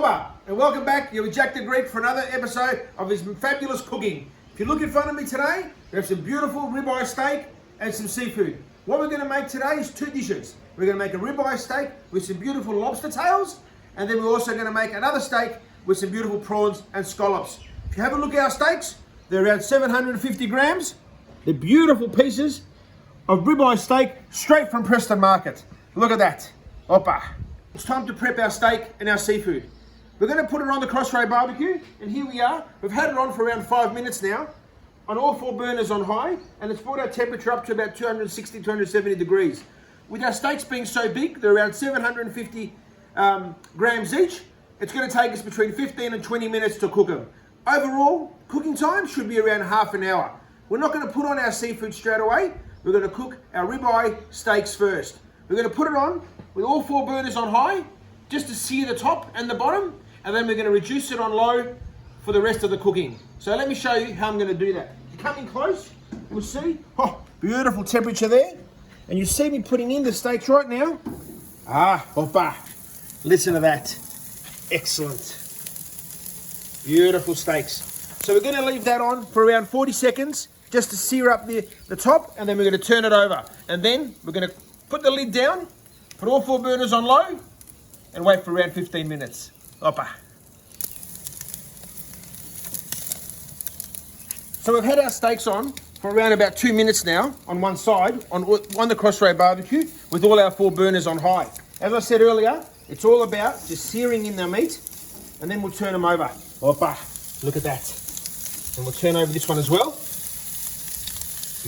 Oba, and welcome back. You're with Jack the Greek for another episode of his fabulous cooking. If you look in front of me today, we have some beautiful ribeye steak and some seafood. What we're going to make today is two dishes. We're going to make a ribeye steak with some beautiful lobster tails, and then we're also going to make another steak with some beautiful prawns and scallops. If you have a look at our steaks, they're around 750 grams. They're beautiful pieces of ribeye steak straight from Preston Market. Look at that. Opa. It's time to prep our steak and our seafood. We're going to put it on the CrossRay BBQ, and here we are. We've had it on for around 5 minutes now, on all four burners on high, and it's brought our temperature up to about 260, 270 degrees. With our steaks being so big, they're around 750 grams each, it's going to take us between 15 and 20 minutes to cook them. Overall, cooking time should be around half an hour. We're not going to put on our seafood straight away. We're going to cook our ribeye steaks first. We're going to put it on with all four burners on high, just to sear the top and the bottom, and then we're going to reduce it on low for the rest of the cooking. So let me show you how I'm going to do that. If you come in close, you'll see, beautiful temperature there. And you see me putting in the steaks right now. Opa, listen to that. Excellent. Beautiful steaks. So we're going to leave that on for around 40 seconds, just to sear up the top, and then we're going to turn it over. And then we're going to put the lid down, put all four burners on low, and wait for around 15 minutes. Opa. So we've had our steaks on for around about 2 minutes now on one side, on the CrossRay BBQ, with all our four burners on high. As I said earlier, it's all about just searing in the meat, and then we'll turn them over. Opa, look at that. And we'll turn over this one as well.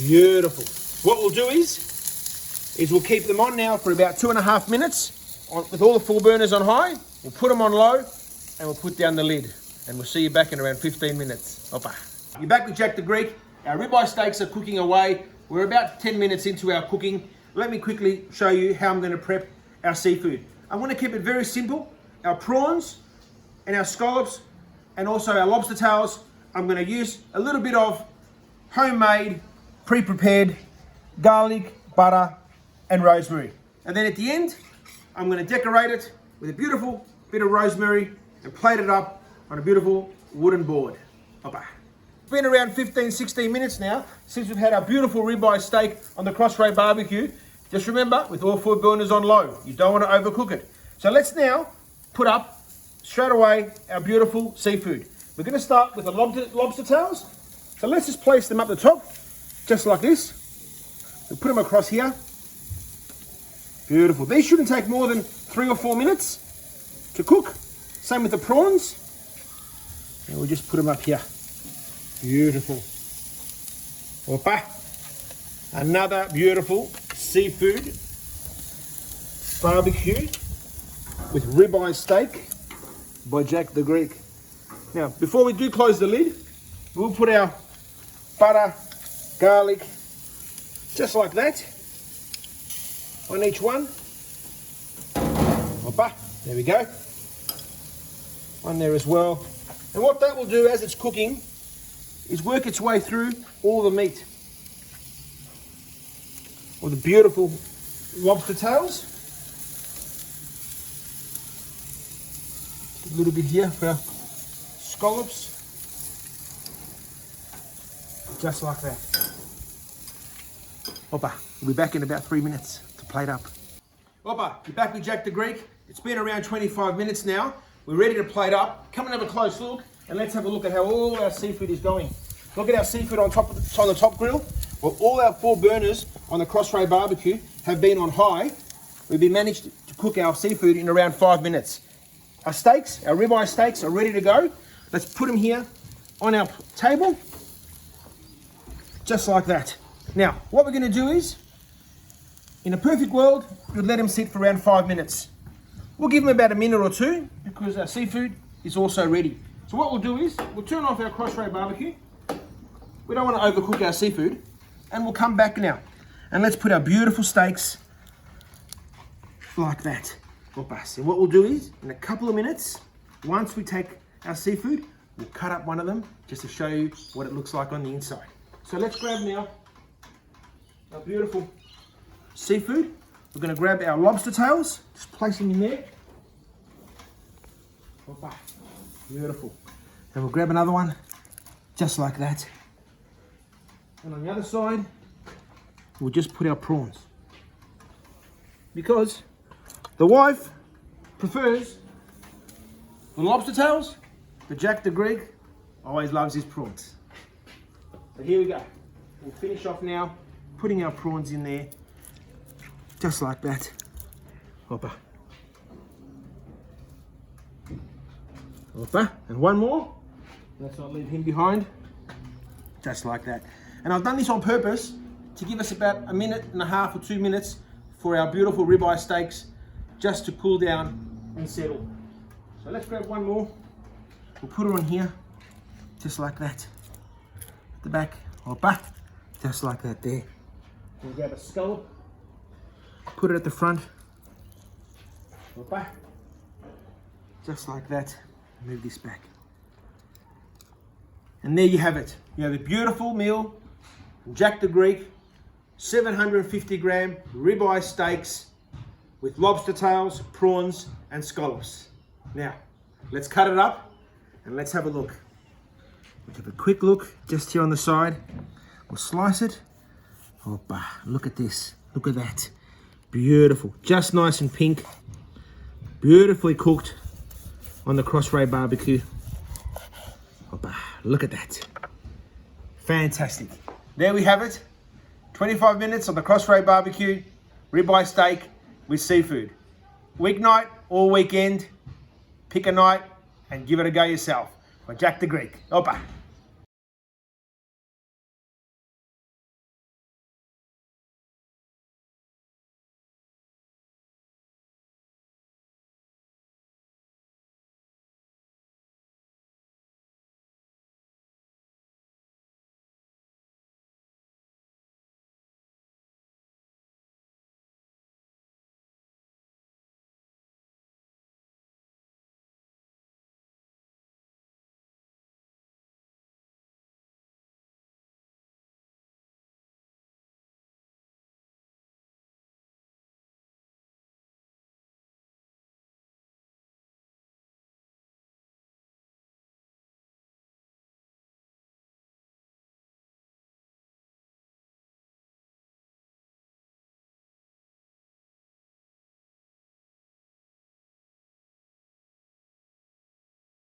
Beautiful. What we'll do is we'll keep them on now for about 2.5 minutes with all the four burners on high. We'll put them on low, and we'll put down the lid. And we'll see you back in around 15 minutes. Opa. You're back with Jack the Greek. Our ribeye steaks are cooking away. We're about 10 minutes into our cooking. Let me quickly show you how I'm going to prep our seafood. I want to keep it very simple. Our prawns and our scallops and also our lobster tails, I'm going to use a little bit of homemade, pre-prepared garlic, butter and rosemary. And then at the end, I'm going to decorate it with a beautiful bit of rosemary and plate it up on a beautiful wooden board. Opa. It's been around 15, 16 minutes now since we've had our beautiful ribeye steak on the CrossRay BBQ. Just remember, with all four burners on low, you don't want to overcook it. So let's now put up straight away our beautiful seafood. We're going to start with the lobster tails. So let's just place them up the top, just like this. We'll put them across here. Beautiful. These shouldn't take more than 3 or 4 minutes to cook. Same with the prawns. And we'll just put them up here. Beautiful. Opa. Another beautiful seafood barbecue with ribeye steak by Jack the Greek. Now, before we do close the lid, we'll put our butter, garlic, just like that, on each one. Opa, there we go. One there as well. And what that will do as it's cooking is work its way through all the meat. Or the beautiful lobster tails. A little bit here for our scallops. Just like that. Opa, we'll be back in about 3 minutes to plate up. Opa, you're back with Jack the Greek. It's been around 25 minutes now. We're ready to plate up. Come and have a close look, and let's have a look at how all our seafood is going. Look at our seafood on the top grill. Well, all our four burners on the CrossRay BBQ have been on high. We've managed to cook our seafood in around 5 minutes. Our steaks, our ribeye steaks, are ready to go. Let's put them here on our table, just like that. Now, what we're going to do is, in a perfect world, we'd let them sit for around 5 minutes. We'll give them about a minute or two because our seafood is also ready. So what we'll do is, we'll turn off our CrossRay BBQ. We don't want to overcook our seafood. And we'll come back now. And let's put our beautiful steaks like that. So what we'll do is, in a couple of minutes, once we take our seafood, we'll cut up one of them just to show you what it looks like on the inside. So let's grab now our beautiful seafood. We're going to grab our lobster tails, just place them in there. Hoppa. Beautiful. And we'll grab another one, just like that. And on the other side, we'll just put our prawns. Because the wife prefers the lobster tails, but Jack the Greek always loves his prawns. So here we go. We'll finish off now, putting our prawns in there, just like that. Hoppa. Hoppa. And one more. Let's not leave him behind. Just like that. And I've done this on purpose to give us about 1.5 minutes or 2 minutes for our beautiful ribeye steaks just to cool down and settle. So let's grab one more. We'll put her on here, just like that. At the back, hoppa, just like that there. We'll grab a scallop, put it at the front, hoppa, just like that. Move this back. And there you have it. You have a beautiful meal, Jack the Greek, 750-gram ribeye steaks with lobster tails, prawns, and scallops. Now, let's cut it up and let's have a look. Let's have a quick look just here on the side. We'll slice it. Hoppa, look at this. Look at that. Beautiful. Just nice and pink. Beautifully cooked on the CrossRay BBQ. Hoppa, look at that. Fantastic. There we have it. 25 minutes on the CrossRay BBQ ribeye steak with seafood. Weeknight or weekend, pick a night and give it a go yourself. By Jack the Greek. Hoppa.